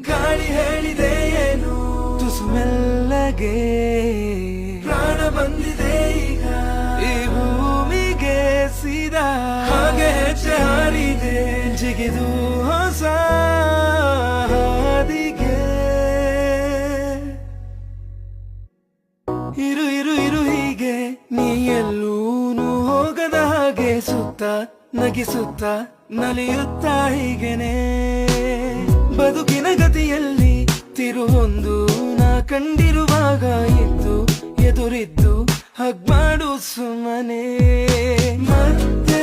ಗಾಳಿ ಹೇಳಿದೆ ಏನು ತುಸು ಮೆಲ್ಲಗೆ ಪ್ರಾಣ ಬಂದಿದೆ ಈಗ ಈ ಭೂಮಿಗೆ ಸೀದಾ ಹಾಗೆ ಹೆಜ್ಜೆ ಹಾರಿದೆ ಜಿಗಿದು ಹೊಸ ಹಾದಿಗೆ ಇರು ಇರು ಇರು ಹೀಗೆ ನೀ ಎಲ್ಲೂನು ಹೋಗದ ಹಾಗೆ ಸುತ್ತ ನಗಿಸುತ್ತ ನಲಿಯುತ್ತ ಹೀಗೆನೆ ಬದುಕಿನ ಗತಿಯಲ್ಲಿ ತಿರುವೊಂದು ನಾ ಕಂಡಿರುವಾಗ ಇದ್ದು ಎದುರಿದ್ದು ಹಗ್ ಮಾಡು ಸುಮ್ಮನೆ ಮತ್ತೆ